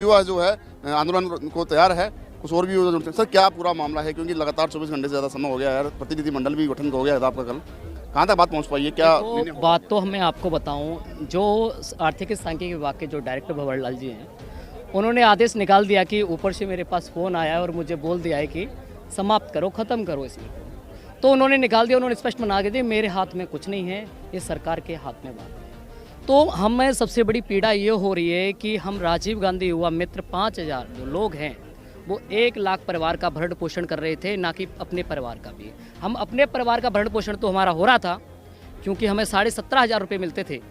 युवा जो है आंदोलन को तैयार है। कुछ और भी युवा जुड़ते हैं। सर क्या पूरा मामला है, क्योंकि लगातार 24 घंटे से ज़्यादा समय हो गया है, प्रतिनिधिमंडल भी गठन हो गया था आपका कल, कहाँ तक बात पहुँच पाई है? क्या बात तो मैं आपको बताऊं, जो आर्थिक सांख्यिकी विभाग के जो डायरेक्टर भंवरलाल जी हैं, उन्होंने आदेश निकाल दिया कि ऊपर से मेरे पास फ़ोन आया है और मुझे बोल दिया है कि समाप्त करो, ख़त्म करो इसमें। तो उन्होंने निकाल दिया, उन्होंने स्पष्ट मना के दिया मेरे हाथ में कुछ नहीं है, ये सरकार के हाथ में बात है। तो हमें सबसे बड़ी पीड़ा ये हो रही है कि हम राजीव गांधी युवा मित्र 5000 जो लोग हैं वो 1 लाख परिवार का भरण पोषण कर रहे थे, ना कि अपने परिवार का भी। हम अपने परिवार का भरण पोषण तो हमारा हो रहा था क्योंकि हमें 17,500 रुपये मिलते थे।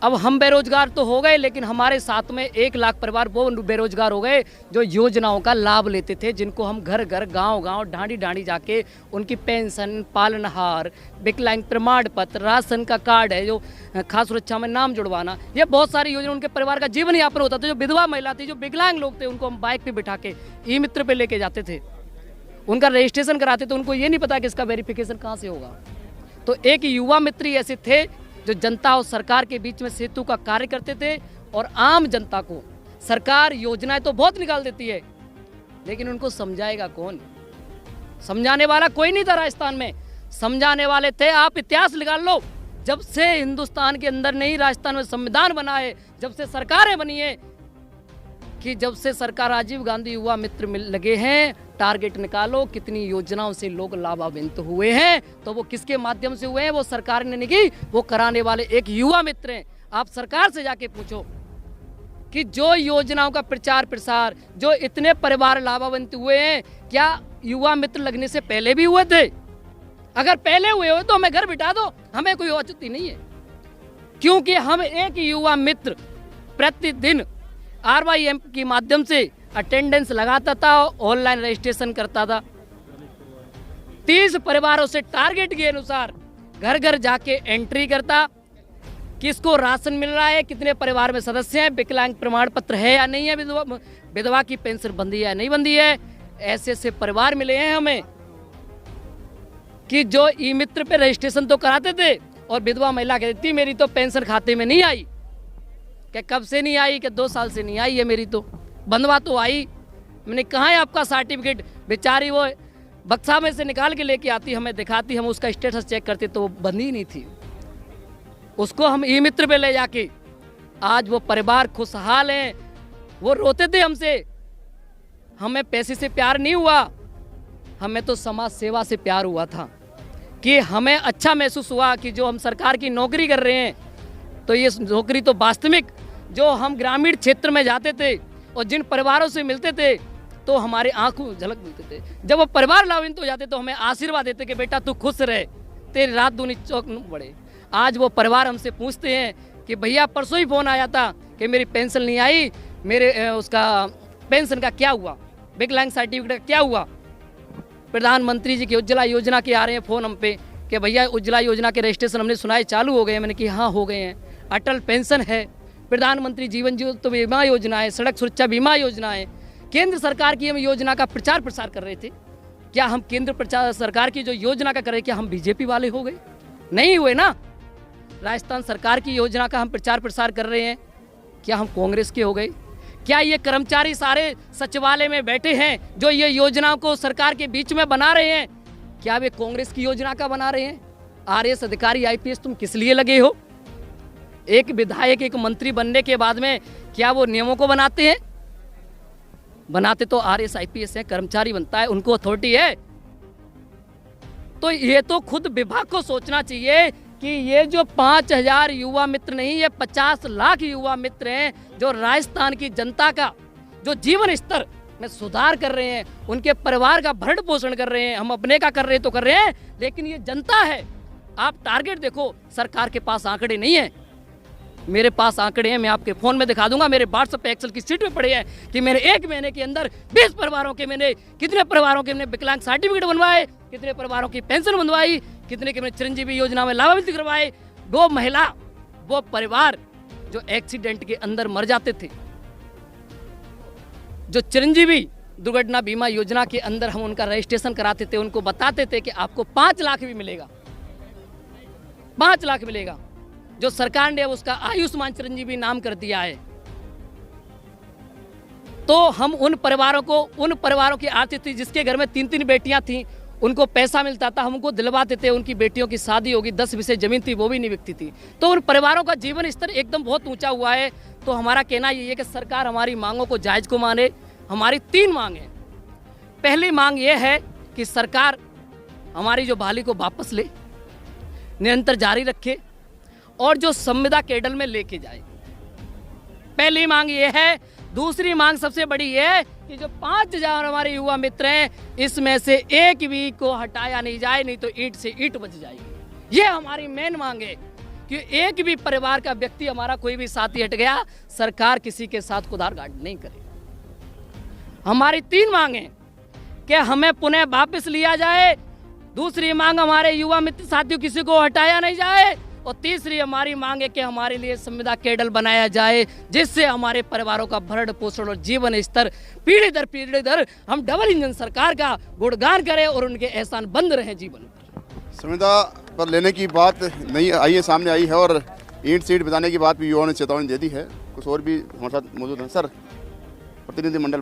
अब हम बेरोजगार तो हो गए, लेकिन हमारे साथ में 1 लाख परिवार वो बेरोजगार हो गए जो योजनाओं का लाभ लेते थे, जिनको हम घर घर गांव ढांडी ढांडी जाके उनकी पेंशन, पालनहार, विकलांग प्रमाण पत्र, राशन का कार्ड है जो खाद्य सुरक्षा में नाम जुड़वाना, ये बहुत सारी योजना उनके परिवार का जीवन यापन होता था। जो विधवा महिला थी, जो विकलांग लोग थे, उनको हम बाइक पे बिठा के ई मित्र पे लेके जाते थे, उनका रजिस्ट्रेशन कराते थे। उनको ये नहीं पता कि इसका वेरिफिकेशन कहाँ से होगा। तो एक युवा मित्र ऐसे थे जो जनता और सरकार के बीच में सेतु का कार्य करते थे, और आम जनता को सरकार योजनाएं तो बहुत निकाल देती है, लेकिन उनको समझाएगा कौन? समझाने वाला कोई नहीं था राजस्थान में। समझाने वाले थे, आप इतिहास निकाल लो, जब से हिंदुस्तान के अंदर नहीं राजस्थान में संविधान बना है, जब से सरकारें बनी है, कि जब से सरकार राजीव गांधी युवा मित्र मिल लगे हैं, टारगेट निकालो कितनी योजनाओं से लोग लाभान्वित हुए हैं। तो वो किसके माध्यम से हुए हैं? वो सरकार ने नहीं की, वो कराने वाले एक युवा मित्र हैं। आप सरकार से जाके पूछो कि जो योजनाओं का प्रचार प्रसार, जो इतने परिवार लाभान्वित हुए हैं, क्या युवा मित्र लगने से पहले भी हुए थे? अगर पहले हुए हो तो हमें घर बिठा दो, हमें कोई औचित्य नहीं है। क्योंकि हम एक युवा मित्र प्रतिदिन RYM के माध्यम से अटेंडेंस लगाता था, ऑनलाइन रजिस्ट्रेशन करता था। 30 परिवारों से टारगेट के अनुसार घर घर जाके एंट्री करता, किसको राशन मिल रहा है, कितने परिवार में सदस्य हैं, विकलांग प्रमाण पत्र है या नहीं है, विधवा की पेंशन बंदी है या नहीं बंदी है। ऐसे ऐसे परिवार मिले हैं हमें कि जो ई मित्र पे रजिस्ट्रेशन तो कराते थे, और विधवा महिला कहती थी मेरी तो पेंशन खाते में नहीं आई। क्या कब से नहीं आई? कि 2 साल से नहीं आई है मेरी, तो बंधवा तो आई। मैंने कहा है आपका सर्टिफिकेट? बेचारी वो बक्सा में से निकाल के लेके आती, हमें दिखाती, हम उसका स्टेटस चेक करते तो वो बंदी नहीं थी। उसको हम ई मित्र पे ले जाके, आज वो परिवार खुशहाल हैं। वो रोते थे हमसे, हमें पैसे से प्यार नहीं हुआ, हमें तो समाज सेवा से प्यार हुआ था, कि हमें अच्छा महसूस हुआ कि जो हम सरकार की नौकरी कर रहे हैं, तो ये नौकरी तो वास्तविक, जो हम ग्रामीण क्षेत्र में जाते थे और जिन परिवारों से मिलते थे तो हमारे आंखों झलक मिलते थे। जब वो परिवार लाभान्वित हो जाते तो हमें आशीर्वाद देते कि बेटा तू खुश रहे, तेरी रात दूनी चौक न बढ़े। आज वो परिवार हमसे पूछते हैं कि भैया परसों ही फोन आया था कि मेरी पेंशन नहीं आई, मेरे उसका पेंशन का क्या हुआ, विकलांग सर्टिफिकेट का क्या हुआ। प्रधानमंत्री जी की उज्ज्वला योजना के आ रहे हैं फ़ोन हम पे कि भैया उज्ज्वला योजना के रजिस्ट्रेशन हमने सुना है चालू हो गए हैं। मैंने कि हाँ हो गए हैं। अटल पेंशन है, प्रधानमंत्री जीवन ज्योति बीमा योजना है, सड़क सुरक्षा बीमा योजना है, केंद्र सरकार की हम योजना का प्रचार प्रसार कर रहे थे। क्या हम केंद्र सरकार की जो योजना का कर रहे, क्या हम बीजेपी वाले हो गए? नहीं हुए ना। राजस्थान सरकार की योजना का हम प्रचार प्रसार कर रहे हैं, क्या हम कांग्रेस के हो गए? क्या ये कर्मचारी सारे सचिवालय में बैठे हैं जो ये योजनाओं को सरकार के बीच में बना रहे हैं, क्या वे कांग्रेस की योजना का बना रहे हैं? RS अधिकारी IPS तुम किस लिए लगे हो? एक विधायक एक मंत्री बनने के बाद में क्या वो नियमों को बनाते हैं? बनाते तो RS IPS है, कर्मचारी बनता है, उनको अथॉरिटी है। तो ये तो खुद विभाग को सोचना चाहिए कि ये जो 5000 युवा मित्र नहीं, ये 50 लाख युवा मित्र हैं जो राजस्थान की जनता का जो जीवन स्तर में सुधार कर रहे हैं, उनके परिवार का भरण पोषण कर रहे हैं। हम अपने का कर रहे तो कर रहे हैं, लेकिन ये जनता है। आप टारगेट देखो, सरकार के पास आंकड़े नहीं है, मेरे पास आंकड़े हैं, मैं आपके फ़ोन में दिखा दूंगा। मेरे व्हाट्सएप पे एक्सेल की सीट में पड़े हैं कि मेरे 1 महीने के अंदर 20 परिवारों के मैंने कितने परिवारों के मैंने विकलांग सर्टिफिकेट बनवाए, कितने परिवारों की पेंशन बनवाई, कितने के मैंने चिरंजीवी योजना में लाभान्वित करवाए। वो महिला, वो परिवार जो एक्सीडेंट के अंदर मर जाते थे, जो चिरंजीवी दुर्घटना बीमा योजना के अंदर हम उनका रजिस्ट्रेशन कराते थे, उनको बताते थे कि आपको 5 लाख भी मिलेगा, 5 लाख मिलेगा। जो सरकार ने उसका आयुष्मान चिरंजीवी नाम कर दिया है, तो हम उन परिवारों की आर्थिक स्थिति, जिसके घर में 3-3 बेटियां थीं, उनको पैसा मिलता था, हमको दिलवाते थे, उनकी बेटियों की शादी होगी, 10 बीसे जमीन थी वो भी नहीं बिकती थी। तो उन परिवारों का जीवन स्तर एकदम बहुत ऊंचा हुआ है। तो हमारा कहना ये है कि सरकार हमारी मांगों को जायज़ को माने। हमारी 3 मांग हैं। पहली मांग ये है कि सरकार हमारी जो बहाली को वापस ले, निरंतर जारी रखे और जो संविदा केडर में लेके जाए। पहली मांग ये है। दूसरी मांग सबसे बड़ी ये है कि जो 5000 हमारे युवा मित्र हैं, इसमें से एक भी को हटाया नहीं जाए, नहीं तो ईंट से ईंट बच जाएगी। ये हमारी मेन मांग है कि एक भी परिवार का व्यक्ति, हमारा कोई भी साथी हट गया, सरकार किसी के साथ कुदारघाट नहीं करे। हमारी 3 मांग है कि हमें पुनः वापस लिया जाए। दूसरी मांग, हमारे युवा मित्र साथियों किसी को हटाया नहीं जाए। और तीसरी हमारी मांग है कि हमारे लिए संविदा केडर बनाया जाए, जिससे हमारे परिवारों का भरण पोषण और जीवन स्तर पीढ़ी दर हम डबल इंजन सरकार का गुणगान करें और उनके एहसान बंद रहे जीवन पर। संविदा पर लेने की बात नहीं आई है, सामने आई है, और ईंट सीट बिताने की बात भी युवाओं ने चेतावनी दे दी है। कुछ और भी हमारे साथ मौजूद हैं। सर, प्रतिनिधिमंडल